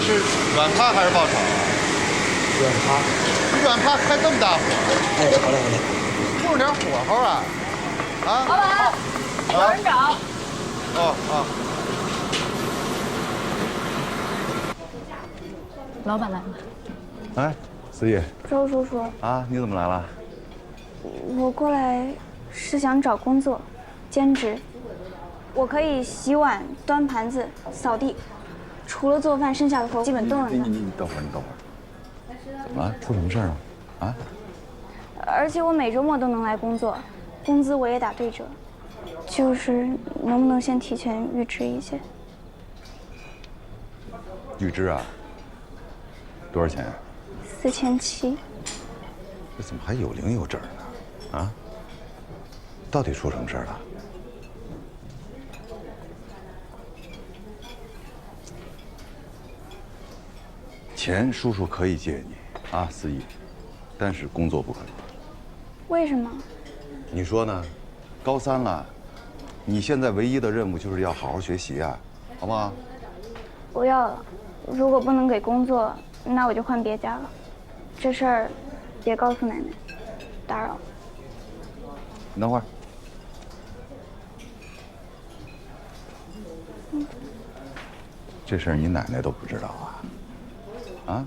是软趴还是爆炒啊？软趴。你软趴开这么大火？哎，好嘞好嘞。用点火候啊！啊！老板，有人找。哦哦。老板来了。哎，思怡。周叔叔。啊，你怎么来了？我过来是想找工作，兼职。我可以洗碗、端盘子、扫地，除了做饭，剩下的活基本都能干。你等会儿，你等会儿。怎么了？出什么事儿了？啊？而且我每周末都能来工作，工资我也打对折。就是能不能先提前预支一些？预支啊？多少钱4700。这怎么还有零有整呢？啊？到底出什么事儿了？钱叔叔可以借你啊，思怡，但是工作不可以。为什么？你说呢？高3了，你现在唯一的任务就是要好好学习啊，好不好？不要了，如果不能给工作，那我就换别家了。这事儿别告诉奶奶，打扰了。你等会儿。这事儿你奶奶都不知道啊？啊？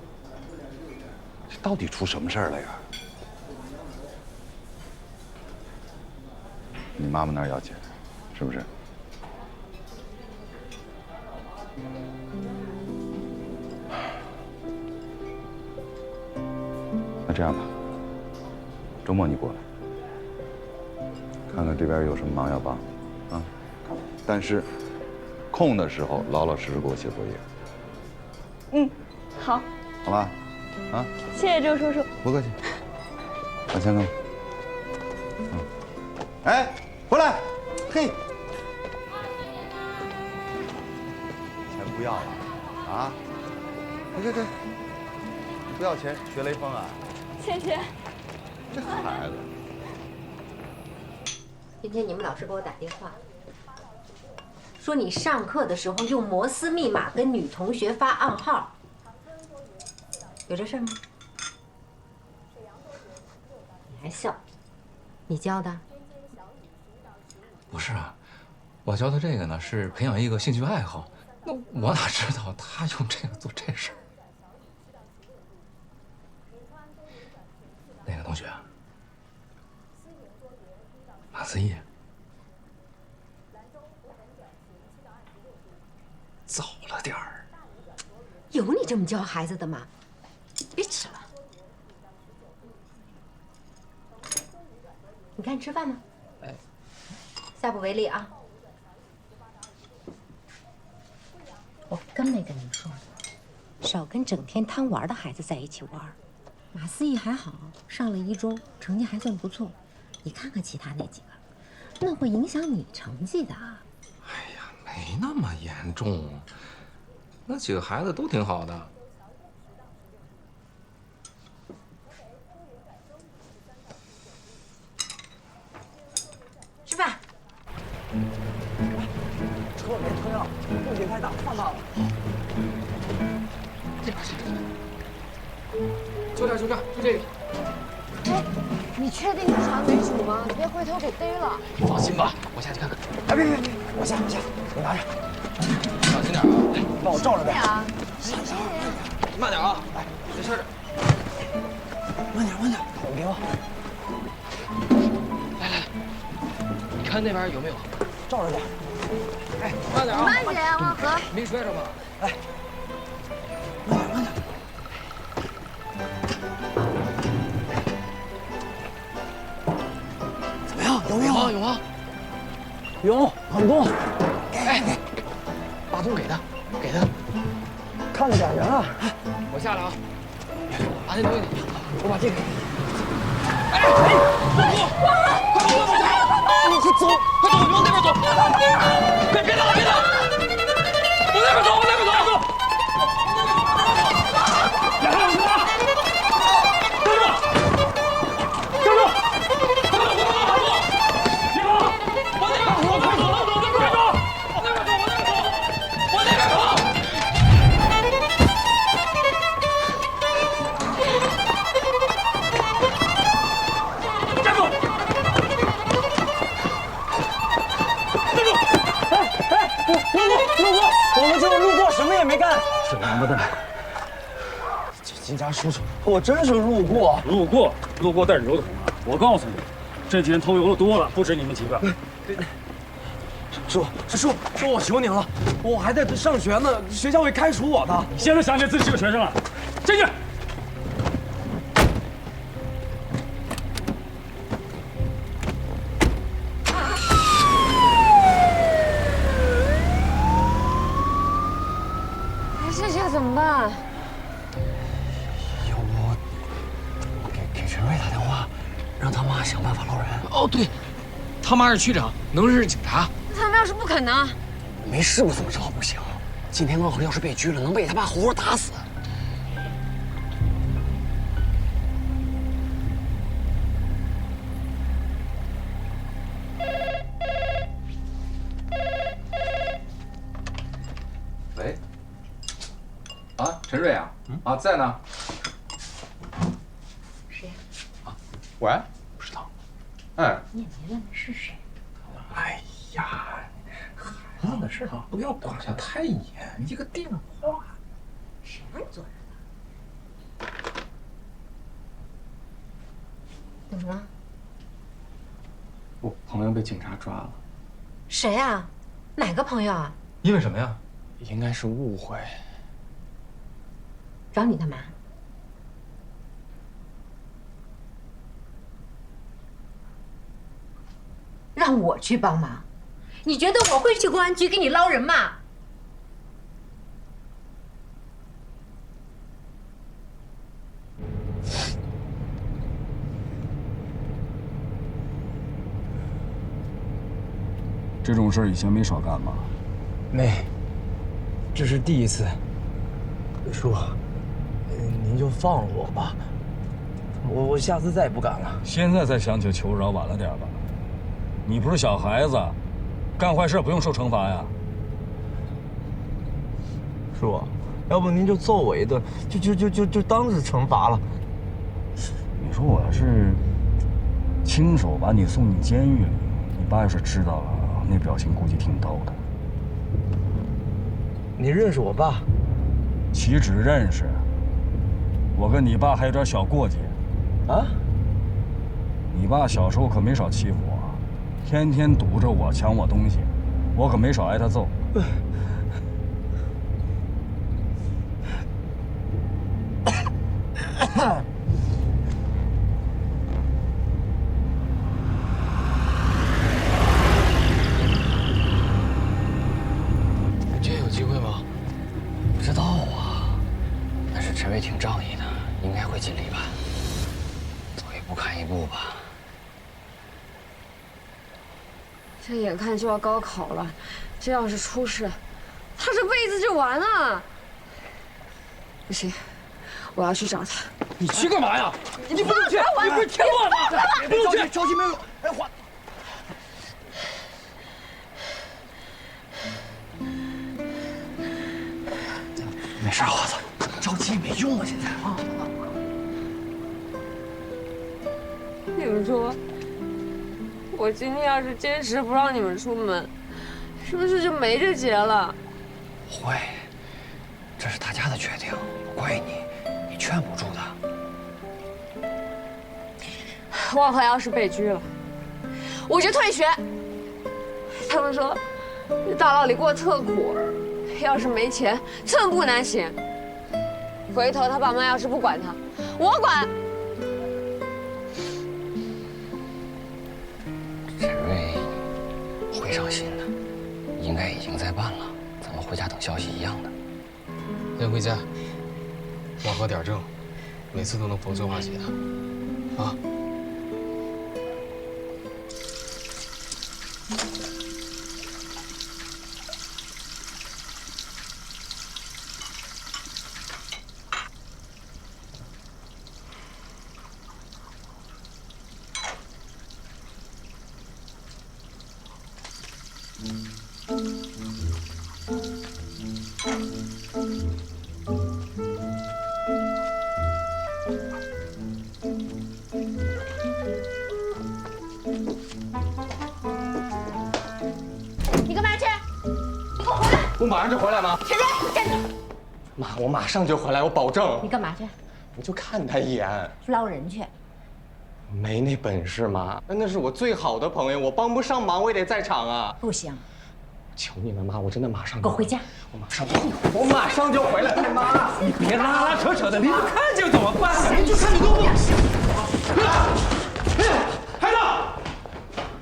这到底出什么事儿了呀？你妈妈那儿要钱，是不是？那这样吧，周末你过来，看看这边有什么忙要帮，啊？但是空的时候老老实实给我写作业。嗯，好。好吧，啊？谢谢周叔叔。不客气。把钱给我。哎，回来！嘿，钱不要了啊？对，你不要钱学雷锋啊？谢谢。这孩子。今天你们老师给我打电话，说你上课的时候用摩斯密码跟女同学发暗号，有这事儿吗？你还笑？你教的？不是啊，我教他这个呢，是培养一个兴趣爱好。那我哪知道他用这个做这事儿？那个同学，马思义，早了点儿。有你这么教孩子的吗？别吃了。你看吃饭吗？哎。下不为例啊！我跟没跟你们说呢，少跟整天贪玩的孩子在一起玩。马思义还好，上了1中，成绩还算不错。你看看其他那几个，那会影响你成绩的。哎呀，没那么严重，那几个孩子都挺好的。吃饭。车没推了，动静太大，放大了。这边，就这，就这个。哎，你确定是传媒主吗？你别回头给逮了。放心吧，我下去看看。哎，别，我下，你拿着。小心点啊！帮我照着点。慢点啊！哎，没事的。慢点，你给我。来，你看那边有没有？照着点。哎，慢点啊！慢点，王和。没摔着吧？哎，慢点。怎么样？有没有？有啊。有，很多。哎，把东给他。看着点人啊！我下来啊。把那东西，我把这个。哎，快走！你快走！快走！你往那边走！别打了！往那边走！这王八蛋！警察叔叔，我真是路过。路过带着油桶的。我告诉你，这几天偷油的多了，不止你们几个。叔，我求您了，我还在上学呢，学校会开除我的。你现在想起来自己是个学生了？进去。这下怎么办？要不给陈瑞打电话，让他妈想办法捞人。哦，对，他妈是区长，能是警察。他们要是不肯呢？没试过怎么知道不行？今天万和要是被拘了，能被他爸活活打死。喂，啊，陈瑞啊，啊，在呢。谁呀？啊，喂，不知道。哎，你也没问问是谁。哎呀，孩子的事啊，不要管得太严，一个电话。谁让你做人的？怎么了？我朋友被警察抓了。谁呀？哪个朋友啊？因为什么呀？应该是误会。找你干嘛？让我去帮忙？你觉得我会去公安局给你捞人吗？这种事儿以前没少干吧？没，这是第一次。叔，您就放了我吧，我下次再也不敢了。现在才想起求饶，晚了点吧？你不是小孩子，干坏事不用受惩罚呀。叔，要不您就揍我一顿，就当是惩罚了。你说我要是亲手把你送进监狱里，你爸要是知道了，那表情估计挺逗的。你认识我爸？岂止认识，我跟你爸还有点小过节。啊？你爸小时候可没少欺负我，天天堵着我抢我东西，我可没少挨他揍。今天有机会吗？不知道啊，但是陈瑞挺仗义的，应该会尽力吧。走一步看一步吧。这眼看就要高考了，这要是出事，他这辈子就完了。不行，我要去找他。你去干嘛呀？你不能去！你不是听我的！不能去！着急没有用。哎，缓。没事，华子，着急没用啊，现在啊。你们说，我今天要是坚持不让你们出门，是不是就没这节了？会，这是大家的决定，不怪你，你劝不住的。万和要是被拘了，我就退学。他们说，大牢里过特苦，要是没钱，寸步难行。回头他爸妈要是不管他，我管。陈瑞会上心的，应该已经在办了，咱们回家等消息一样的。先回家，往和点正，每次都能逢凶化吉的，啊。你干嘛去？你给我回来！不马上就回来吗？陈瑞，站住！妈，我马上就回来，我保证。你干嘛去？我就看他一眼。捞人去。没那本事，妈。那是我最好的朋友，我帮不上忙，我也得在场啊。不行，求你了，妈，我真的马上。给我回家。我马上就，我马上就回来。妈，你别拉拉扯扯的，离不开就怎么办？谁就看你都不想死。孩子，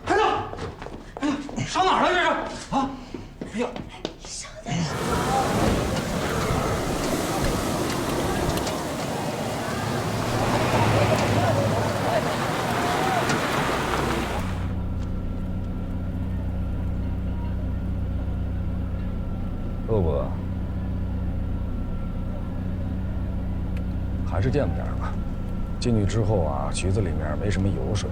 孩子，哎呀，上哪儿了这是？啊，哎呀，上哪儿？不不，还是见不点吧。进去之后啊，局子里面没什么油水。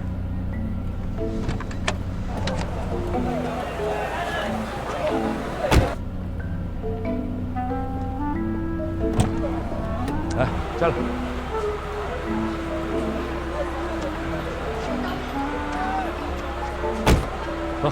来，下来。走。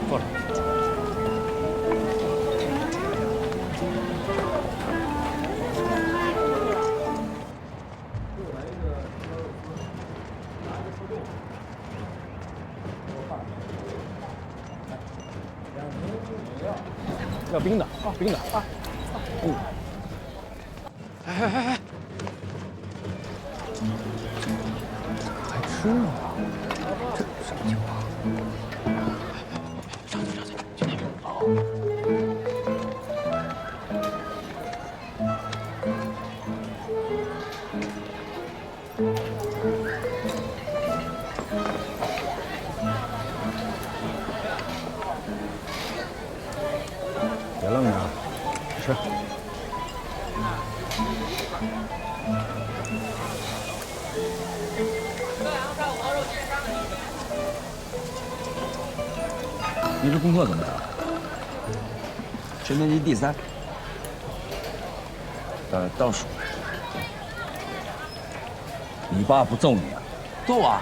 坐着。要冰的啊，冰的啊。嗯。哎，还吃呢？这什么情况？上去，去那边。别愣着，吃。你这功课怎么样？全年级第3。倒数。你爸不揍你啊？揍啊！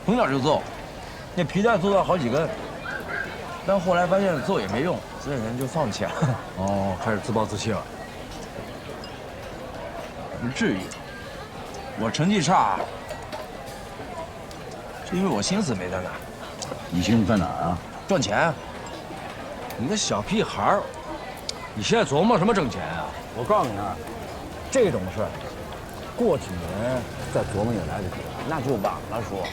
从小就揍，那皮带揍到好几根。但后来发现揍也没用，所以人就放弃了。哦，开始自暴自弃了。不至于，我成绩差，是因为我心思没在那儿。你心思在哪儿啊？赚钱。你个小屁孩儿，你现在琢磨什么挣钱啊？我告诉你啊，这种事儿，过几年再琢磨也来得及。那就晚了，叔。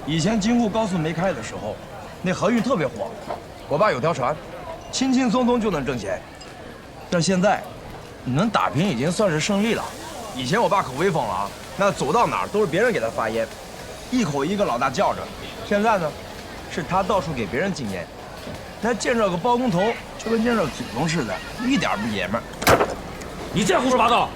以前京沪高速没开的时候，那河运特别火，我爸有条船，轻轻松松就能挣钱。但现在，你能打平已经算是胜利了。以前我爸可威风了啊，那走到哪儿都是别人给他发烟，一口一个老大叫着。现在呢，是他到处给别人敬烟。那见着个包工头，就跟见着祖宗似的，一点不爷们儿。你再胡说八道！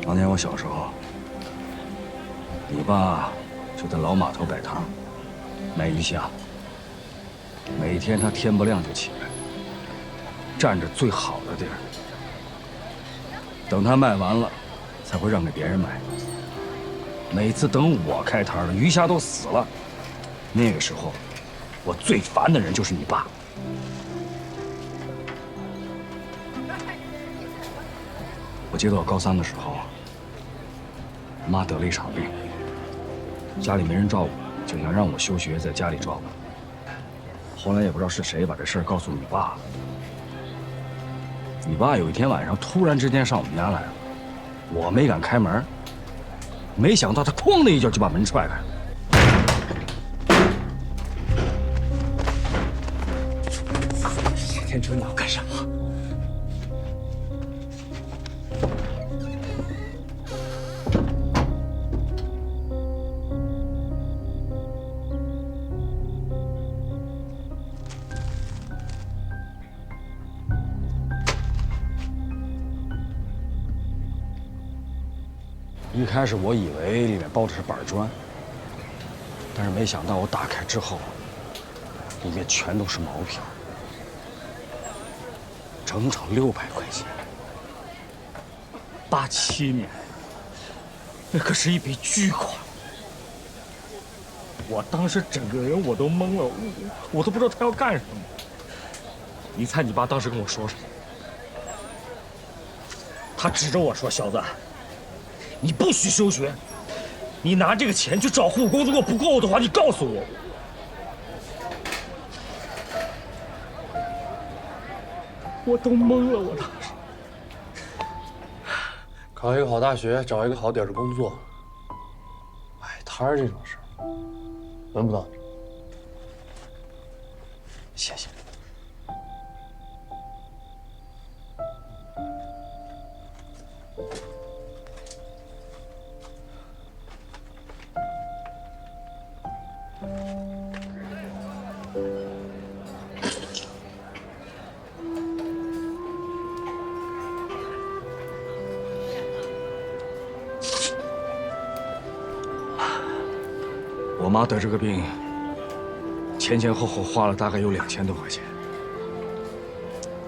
当年我小时候，你爸就在老码头摆摊卖鱼虾。每天他天不亮就起来，占着最好的地儿，等他卖完了，才会让给别人买。每次等我开摊了，鱼虾都死了。那个时候，我最烦的人就是你爸。我记得我高3的时候，妈得了一场病，家里没人照顾，就想让我休学，在家里照顾。后来也不知道是谁把这事儿告诉你爸了。你爸有一天晚上突然之间上我们家来了，我没敢开门，没想到他哐的一脚就把门踹开了。石天春，你要干什么？一开始我以为里面包的是板砖，但是没想到我打开之后，里面全都是毛票，整整600块钱。87年，那可是一笔巨款。我当时整个人我都懵了，我都不知道他要干什么。你猜你爸当时跟我说什么？他指着我说：“小子，你不许休学，你拿这个钱去找护工，如果不够的话，你告诉我。”我都懵了，我当时。考一个好大学，找一个好点的工作，摆摊儿这种事儿，轮不到你。谢谢。我妈得这个病，前前后后花了大概有2000多块钱。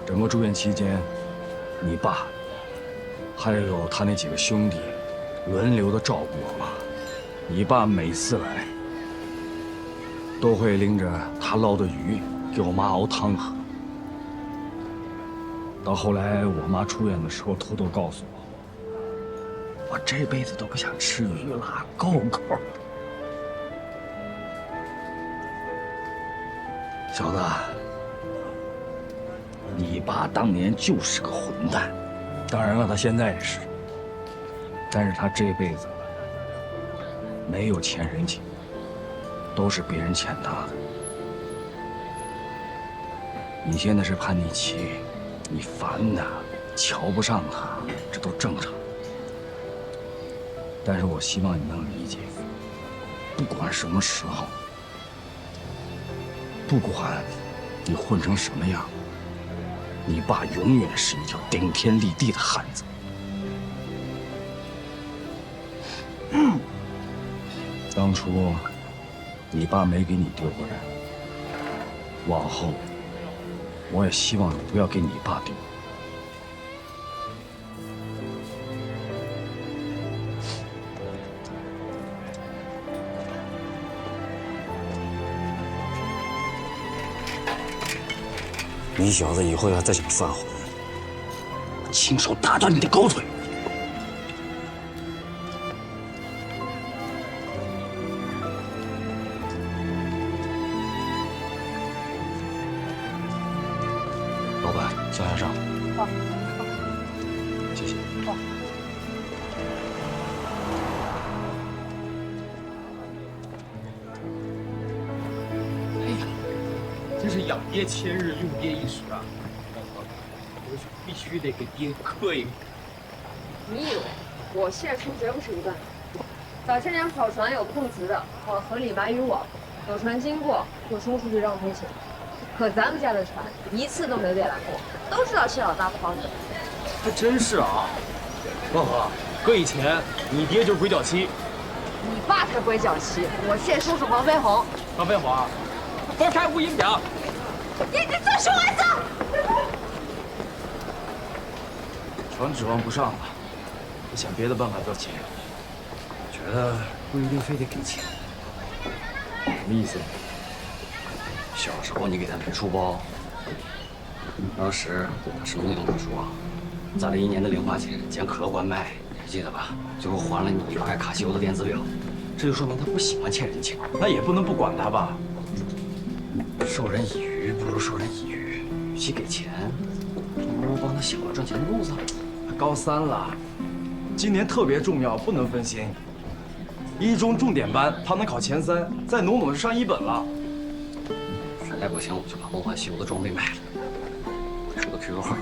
整个住院期间，你爸还有他那几个兄弟轮流的照顾我妈。你爸每次来，都会拎着他捞的鱼给我妈熬汤喝。到后来我妈出院的时候，偷偷告诉我，我这辈子都不想吃鱼了，够够的。小子，你爸当年就是个混蛋，当然了，他现在也是。但是他这辈子没有欠人情，都是别人欠他的。你现在是叛逆期，你烦他，瞧不上他，这都正常。但是我希望你能理解，不管什么时候。不管你混成什么样，你爸永远是一条顶天立地的汉子。当初你爸没给你丢过人，往后我也希望你不要给你爸丢。你小子以后要再想犯浑，我亲手打断你的狗腿！老板，向下上。好。谢谢。好。真是养爹千日，用爹一时啊！回去必须得给爹磕一个。你以为我现出绝不是一段？早些年跑船有碰瓷的，往河里埋渔网，有船经过就冲出去让通行。可咱们家的船一次都没被拦过，都知道谢老大不好惹。还真是啊，万和，搁以前你爹就是鬼脚七，你爸才鬼脚七，我谢叔是黄飞鸿。黄飞鸿啊，佛山无影表。你这做什么子？船指望不上了，得想别的办法赚钱。我觉得不一定非得给钱。什么意思？小时候你给他买书包，当时他什么都不说，攒了1年的零花钱捡可乐罐卖，你记得吧？最后还了你1块卡西欧的电子表，这就说明他不喜欢欠人情。那也不能不管他吧？授人以鱼不如授人以渔，与其给钱，不如帮他想了赚钱的路子。他高3了，今年特别重要，不能分心。一中重点班，他能考前3，再努努就上1本了。实在不行，我就把梦幻西游的装备卖了，出个 QQ 号，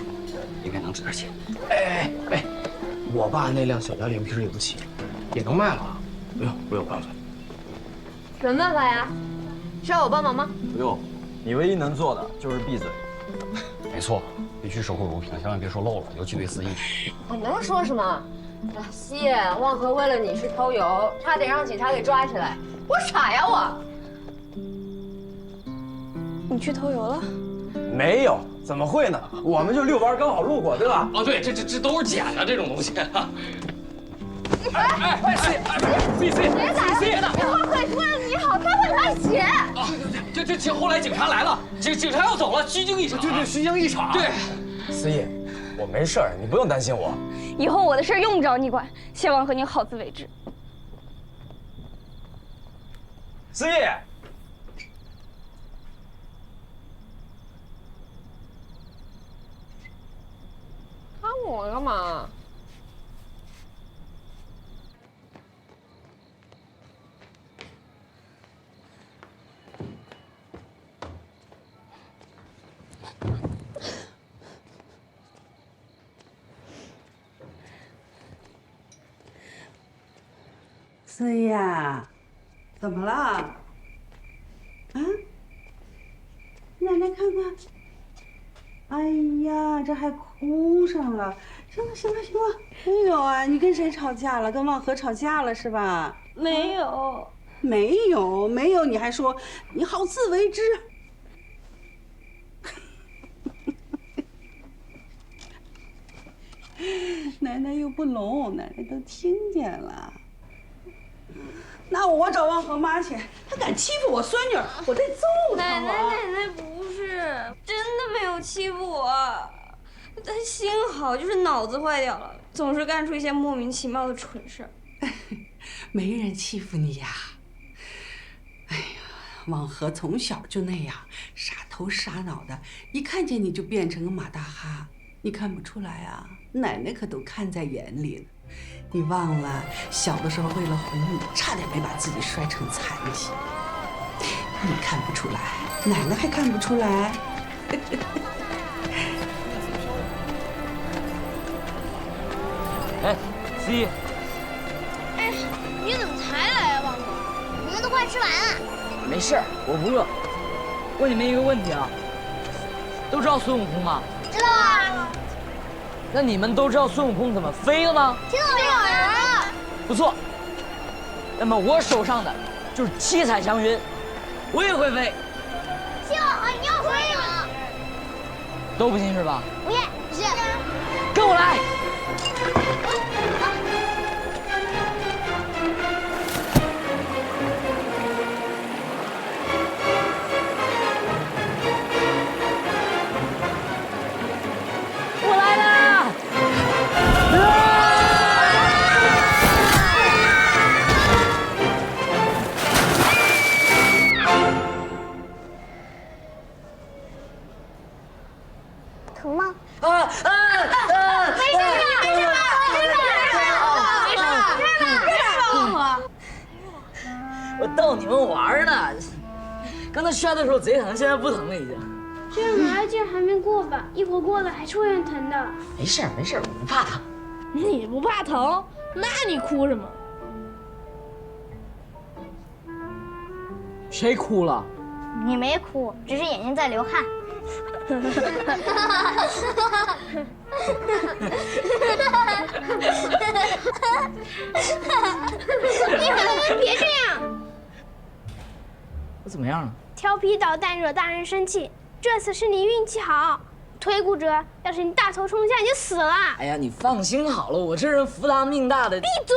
应该能值点钱。哎，我爸那辆小家脸皮也不起，也能卖了。不用，我有办法。什么办法呀？需要我帮忙吗？不用，你唯一能做的就是闭嘴。没错，必须守口如瓶，千万别说漏了，尤其对司仪。我能说什么？西野，望河为了你去偷油，差点让警察给抓起来，我傻呀我！你去偷油了？没有，怎么会呢？我们就遛弯刚好路过，对吧？哦，对，这都是假的，这种东西。别打呀！望河为了你好，他会穿鞋。这后来警察来了，警察要走了，虚惊一场。对，虚惊一场。对，思义，我没事儿，你不用担心我。以后我的事儿用不着你管，谢望和你好自为之。思义，看我干嘛？思怡呀，怎么了？啊？奶奶看看。哎呀，这还哭上了。行了。没有啊，你跟谁吵架了？跟望河吵架了是吧？没有，没有，你还说你好自为之。奶奶又不聋，奶奶都听见了。那我找望河妈去，她敢欺负我孙女，我得揍她！奶奶不是真的没有欺负我，她心好，就是脑子坏掉了，总是干出一些莫名其妙的蠢事。没人欺负你呀。哎呀，望河从小就那样，傻头傻脑的，一看见你就变成个马大哈，你看不出来啊？奶奶可都看在眼里了。你忘了小的时候为了哄你，差点没把自己摔成残疾。你看不出来，奶奶还看不出来。哎，思怡。哎，你怎么才来啊，望河？你们都快吃完了。没事儿，我不饿。问你们一个问题啊，都知道孙悟空吗？知道啊。那你们都知道孙悟空怎么飞的吗？听到没有人？不错。那么我手上的就是七彩祥云，我也会飞。谢望河，你要飞吗？都不信是吧？不信，不信。跟我来。刚才摔的时候贼疼，现在不疼了已经。这样麻药劲还没过吧？一会儿过了还是会很疼的。没事，我不怕疼。你不怕疼？那你哭什么？谁哭了？你没哭，只是眼睛在流汗。你可别这样。我怎么样了？调皮捣蛋惹大人生气，这次是你运气好。腿骨折，要是你大头冲下你就死了。哎呀，你放心好了，我这人福大命大的。闭嘴！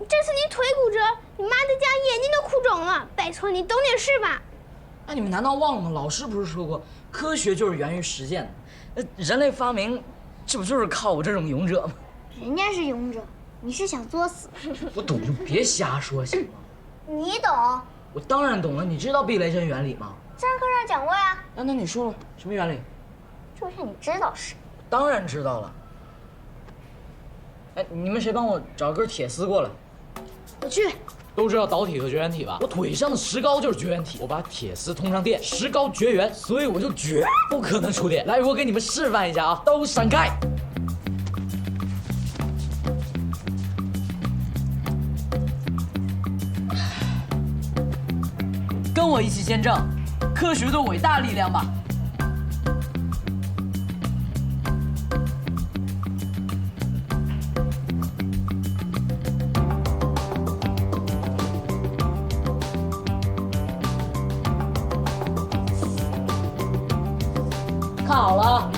这次你腿骨折，你妈在家眼睛都哭肿了。拜托你懂点事吧。那你们难道忘了吗？老师不是说过，科学就是源于实践的。人类发明，这不就是靠我这种勇者吗？人家是勇者，你是想作死。我懂就别瞎说行吗？你懂？我当然懂了。你知道避雷针原理吗？上课上讲过呀。那你说了什么原理？就像你知道似的。当然知道了。哎，你们谁帮我找根铁丝过来？我去。都知道导体和绝缘体吧？我腿上的石膏就是绝缘体，我把铁丝通上电，石膏绝缘，所以我就绝不可能触电。来，我给你们示范一下啊，都闪开。跟我一起见证科学的伟大力量吧！看好了啊！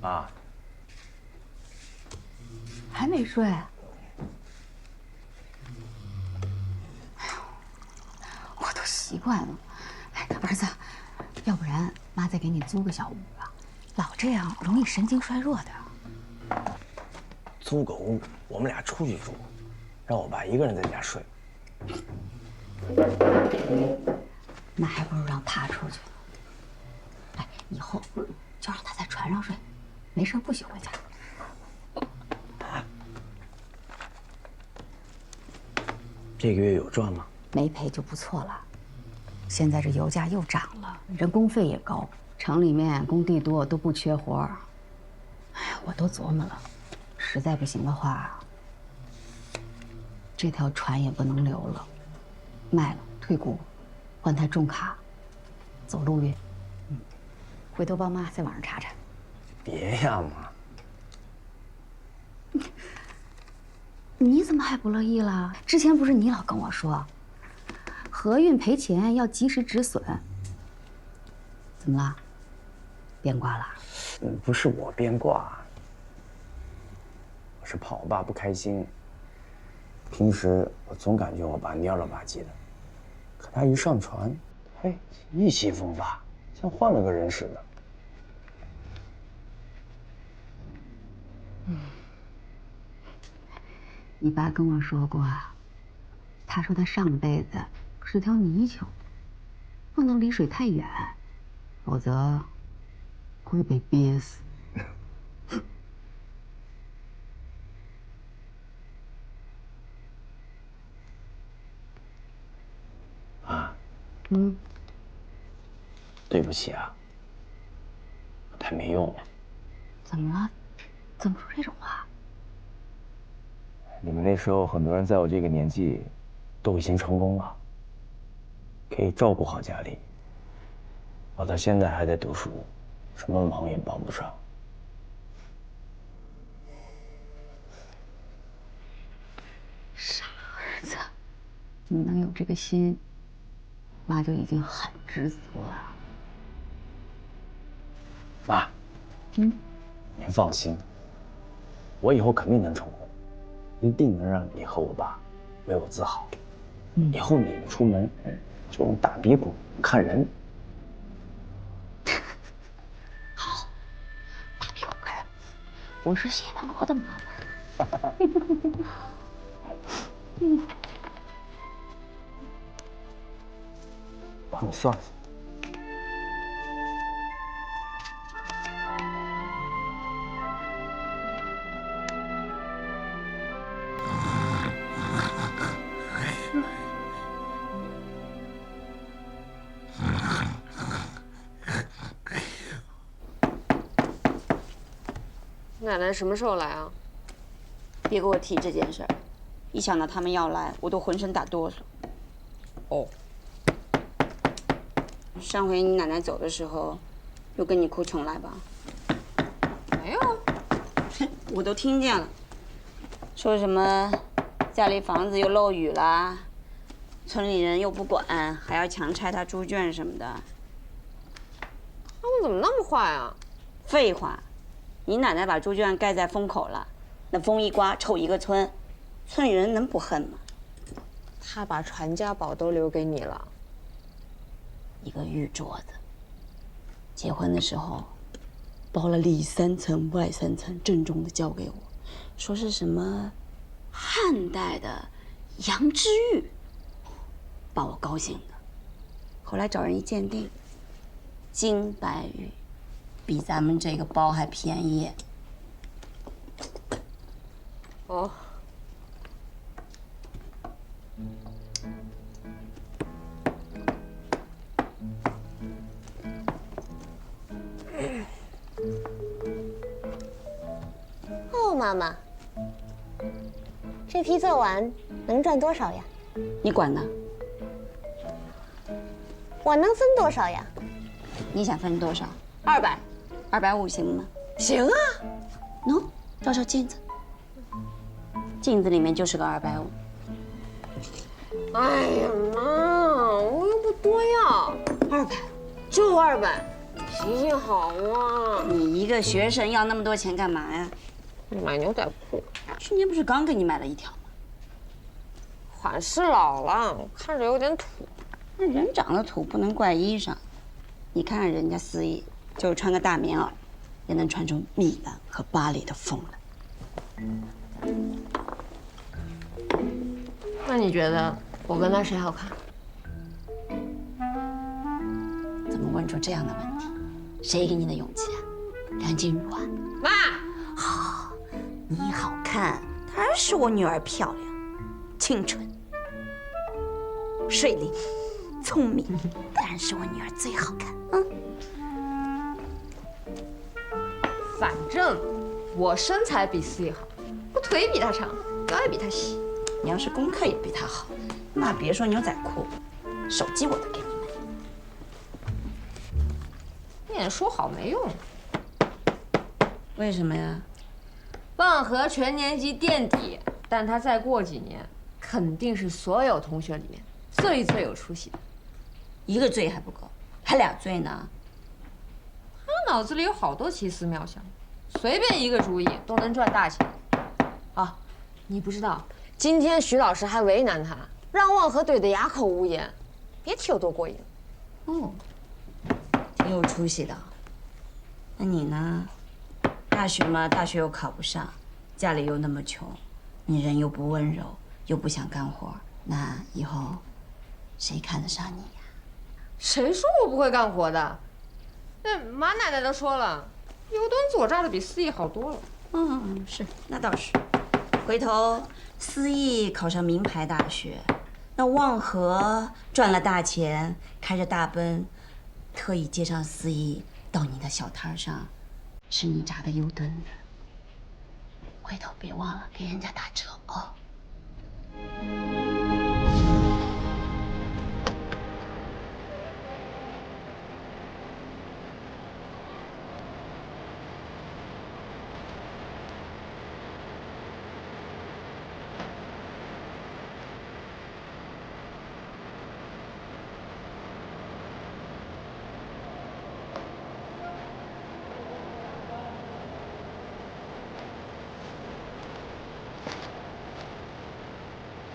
妈，还没睡？哎呦，我都习惯了。哎，儿子，要不然妈再给你租个小屋吧，老这样容易神经衰弱的。租个屋，我们俩出去住，让我爸一个人在家睡。那还不如让他出去呢。哎，以后就让他在船上睡，没事不许回家。这个月有赚吗？没赔就不错了。现在这油价又涨了，人工费也高，城里面工地多，都不缺活儿。哎呀，我都琢磨了，实在不行的话，这条船也不能留了，卖了退股，换台重卡，走陆运。回头帮妈在网上查查。别呀，妈。你怎么还不乐意了？之前不是你老跟我说，河运赔钱要及时止损。怎么了？变卦了？不是我变卦，我是怕我爸不开心。平时我总感觉我爸蔫了吧唧的，可他一上船，嘿，意气风发，像换了个人似的。你爸跟我说过，他说他上辈子是条泥鳅，不能离水太远，否则会被憋死。妈，对不起啊，我太没用了。怎么了？怎么说这种话？你们那时候很多人在我这个年纪，都已经成功了，可以照顾好家里。我到现在还在读书，什么忙也帮不上。傻儿子，你能有这个心，妈就已经很知足了。妈，您放心，我以后肯定能成功，一定能让你和我爸为我自豪。以后你们出门就用大鼻骨看人。好，大鼻孔看人，我是谢大毛的妈妈。帮你算算。奶奶什么时候来啊？别给我提这件事儿，一想到他们要来，我都浑身打哆嗦。哦。上回你奶奶走的时候，又跟你哭重来吧？没有。我都听见了，说什么家里房子又漏雨啦，村里人又不管，还要强拆他猪圈什么的。他们怎么那么坏啊？废话。你奶奶把猪圈盖在风口了，那风一刮臭一个村，村里人能不恨吗？他把传家宝都留给你了，一个玉镯子。结婚的时候，包了里3层外3层，郑重的交给我，说是什么汉代的羊脂玉，把我高兴的。后来找人一鉴定，金白玉。比咱们这个包还便宜。哦。哦，妈妈，这题做完能赚多少呀？你管呢？我能分多少呀？你想分多少200，250行吗？行啊。喏，照照镜子，镜子里面就是个250。哎呀妈，我又不多要，200，就200，脾气好啊！你一个学生要那么多钱干嘛呀？买牛仔裤。去年不是刚给你买了一条吗？款式老了，看着有点土。那人长得土不能怪衣裳，你看看人家思义，就是穿个大棉袄，也能穿出米兰和巴黎的风来。那你觉得我跟他谁好看？怎么问出这样的问题？谁给你的勇气啊？梁静茹啊？妈，好，你好看，当然是我女儿漂亮、清纯、水灵、聪明，当然是我女儿最好看。反正我身材比思义好，我腿比他长，腰也比他细。你要是功课也比她好，那别说牛仔裤，手机我都给你买。你也说好没用。为什么呀？万和全年级垫底，但他再过几年，肯定是所有同学里面最有出息的。一个最还不够，还俩最呢。他脑子里有好多奇思妙想，随便一个主意都能赚大钱。啊，你不知道，今天徐老师还为难他，让万和怼得哑口无言，别提有多过瘾。哦，挺有出息的。那你呢？大学嘛，大学又考不上，家里又那么穷，你人又不温柔，又不想干活，那以后谁看得上你呀？谁说我不会干活的？那马奶奶都说了，有端子我扎的比思义好多了。是，那倒是。回头思义考上名牌大学，那望和赚了大钱，开着大奔，特意接上思义到你的小摊上，吃你炸的油墩子。回头别忘了给人家打折哦。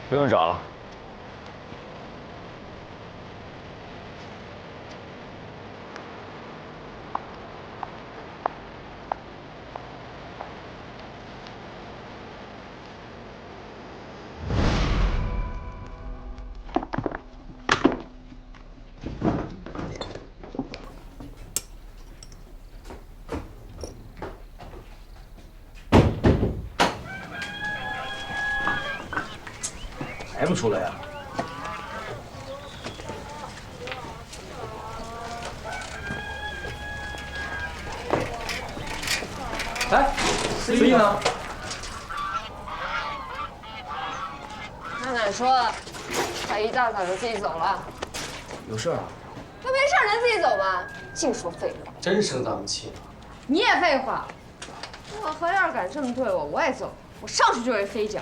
不用找了。还不出来呀？哎，思义呢？奶奶说，他一大早就自己走了。有事啊？那没事能自己走吗？净说废话。真生咱们气了。你也废话。我和要是敢这么对我，我也走，我上去就是一飞脚。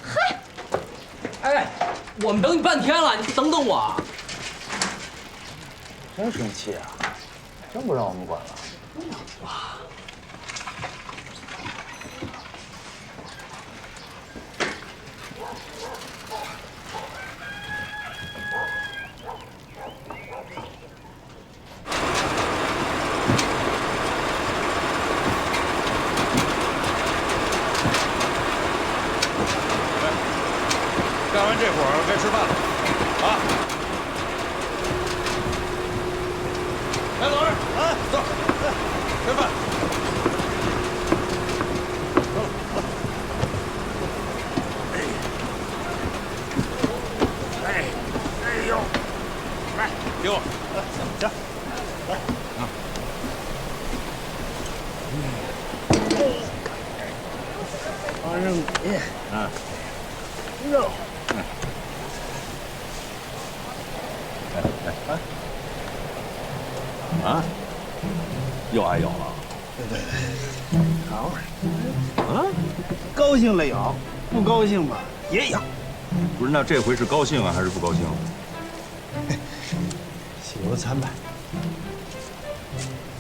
嗨。哎，我们等你半天了，你等等我。真生气啊！真不让我们管了。哇！干完这活儿该吃饭了，啊！来，老二，来坐。吃饭。哎呦，来给我，行，来啊。花生米，啊，肉。啊，又挨咬了？对，好。啊，高兴了咬，不高兴吧也咬。不是，那这回是高兴啊，还是不高兴？喜忧参半。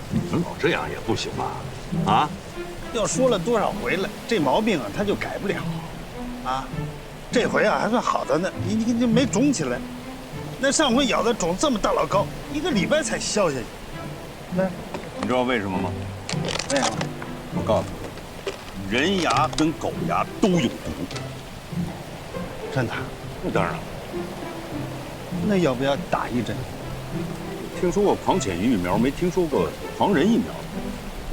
你们老这样也不行吧？啊？要说了多少回了，这毛病啊他就改不了。啊，这回啊还算好的呢，你就没肿起来。那上回咬的肿这么大老高，1个礼拜才消下去。那，你知道为什么吗？为什么？我告诉你，人牙跟狗牙都有毒。真的？那当然了。那要不要打一针？听说过狂犬疫苗，没听说过狂人疫苗。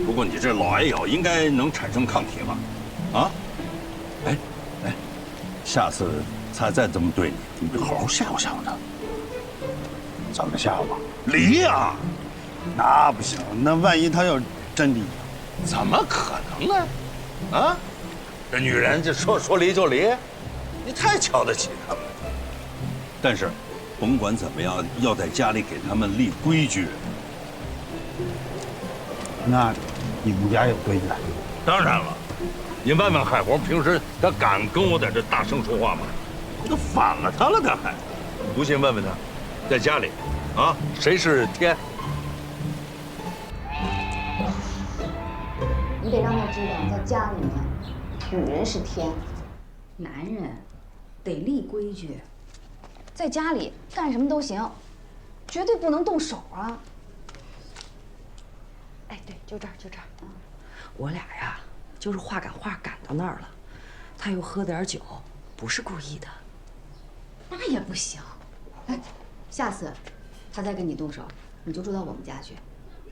不过你这老挨咬，应该能产生抗体吧？啊？哎，下次他再这么对你，你好好吓唬吓唬他。怎么吓唬？离呀！那不行，那万一他要真离，怎么可能呢？啊？这女人这说离就离，你太瞧得起他们了。但是，甭管怎么样，要在家里给他们立规矩。那你们家有规矩？当然了，你问问海红，平时他敢跟我在这大声说话吗？我都反了他了，他还不信问问他，在家里，啊，谁是天？你得让他知道，在家里面，女人是天，男人得立规矩。在家里干什么都行，绝对不能动手啊！哎，对，就这儿，就这儿。我俩呀，就是话赶话赶到那儿了，他又喝点酒，不是故意的。那也不行。哎，下次他再跟你动手，你就住到我们家去。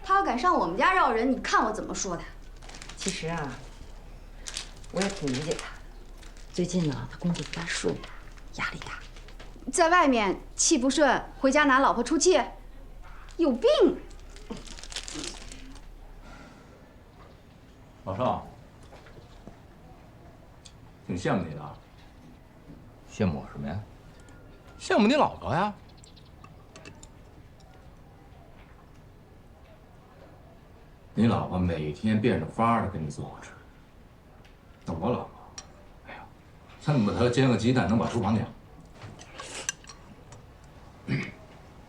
他要敢上我们家绕人，你看我怎么说他。其实啊，我也挺理解他。最近呢，他工作不大顺，压力大。在外面气不顺，回家拿老婆出气，有病！老邵，挺羡慕你的。羡慕我什么呀？羡慕你老婆呀。你老婆每天变着法的给你做好吃。那我老婆，哎呀，恨不得煎个鸡蛋能把厨房点。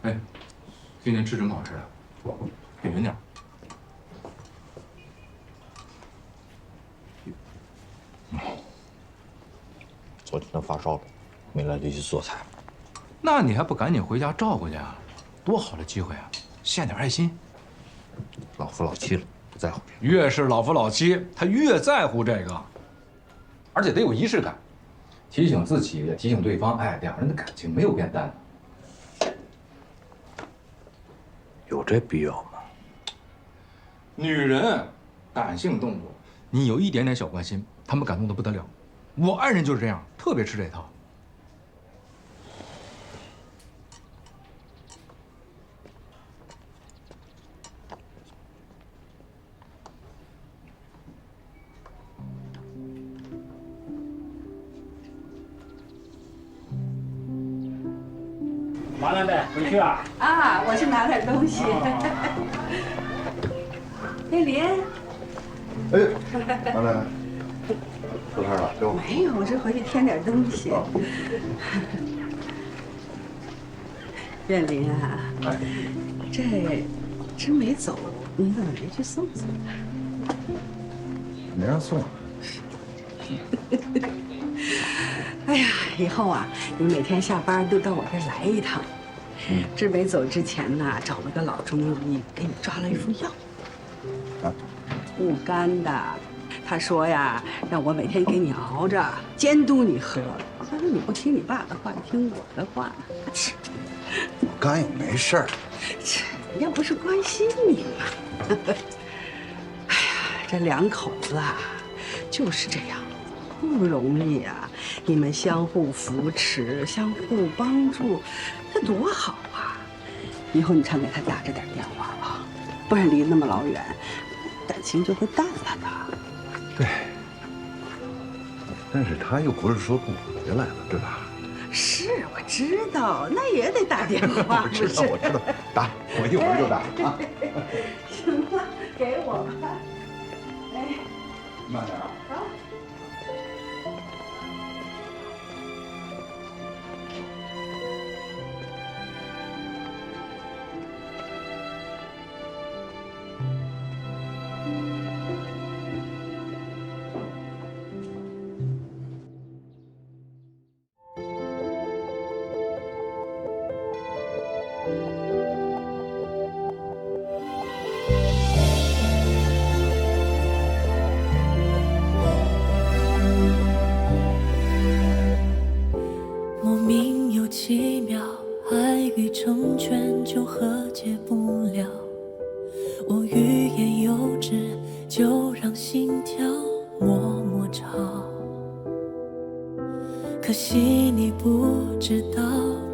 哎，今天吃什么好吃的？点评点。昨天他发烧了，没来得及做菜。那你还不赶紧回家照顾去啊？多好的机会啊！献点爱心。老夫老妻了，不在乎这个。越是老夫老妻，他越在乎这个，而且得有仪式感，提醒自己，也提醒对方。哎，两人的感情没有变淡。有这必要吗？女人，感性动物，你有一点点小关心，她们感动得不得了。我爱人就是这样，特别吃这套。王奶奶回去啊？啊，我去拿点东西。叶林，哎，王奶奶，出摊了，给我。没有，我这回去添点东西。叶林啊，这真没走，你怎么没去送送他？没让送。哎呀，以后啊，你每天下班都到我这儿来一趟。志伟走之前呢，找了个老中医给你抓了一副药，护肝的。他说呀，让我每天给你熬着，监督你喝。他说你不听你爸的话，听我的话。肝又没事儿。这人家不是关心你吗？这两口子啊，就是这样，不容易啊！你们相互扶持，相互帮助，这多好啊！以后你常给他打着点电话啊，不然离那么老远，感情就会淡了的。对，但是他又不是说不回来了，对吧？是，我知道，那也得打电话。我知道，我知道，打，我一会儿就打啊。行了，给我吧。哎，慢点啊。好。莫名又奇妙，爱与成全就和解不了。我欲言又止，就让心跳默默吵。可惜你不知道，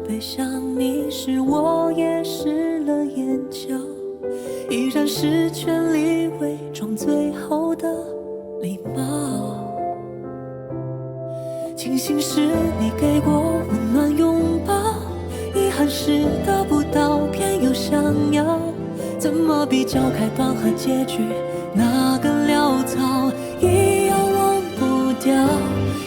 背向你时我也湿了眼角，依然是全力伪装最后的礼貌。庆幸是你给过温暖拥抱，遗憾是得不到，偏又想要。怎么比较开端和结局，哪个潦草，一样忘不掉。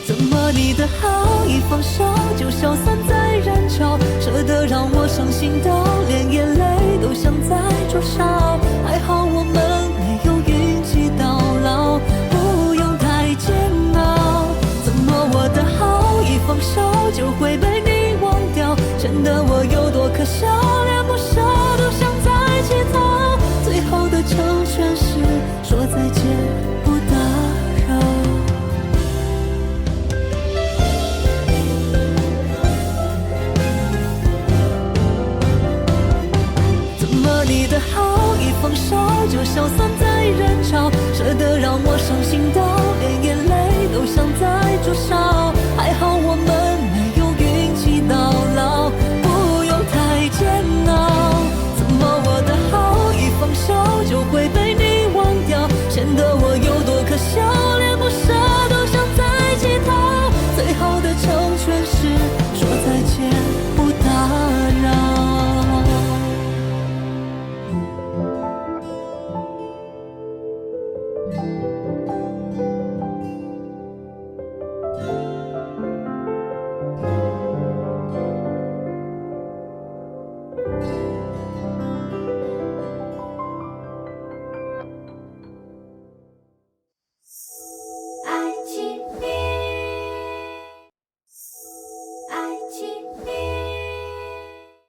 怎么你的好一放手就消散在人潮，舍得让我伤心到连眼泪都想再灼烧。还好我们没有运气到老，不用太煎熬。怎么我的好一放手就会被你忘掉，显得我有多可笑，连不舍都想再乞讨。最后的成全是说再见不打扰。怎么你的好一放手就消散在人潮，舍得让我伤心到连眼泪都想再灼烧。还好我们没有运气到老，不用太煎熬。怎么我的好一放手就会被你忘掉，显得我有多可笑，连不舍都想再乞讨。最后的成全是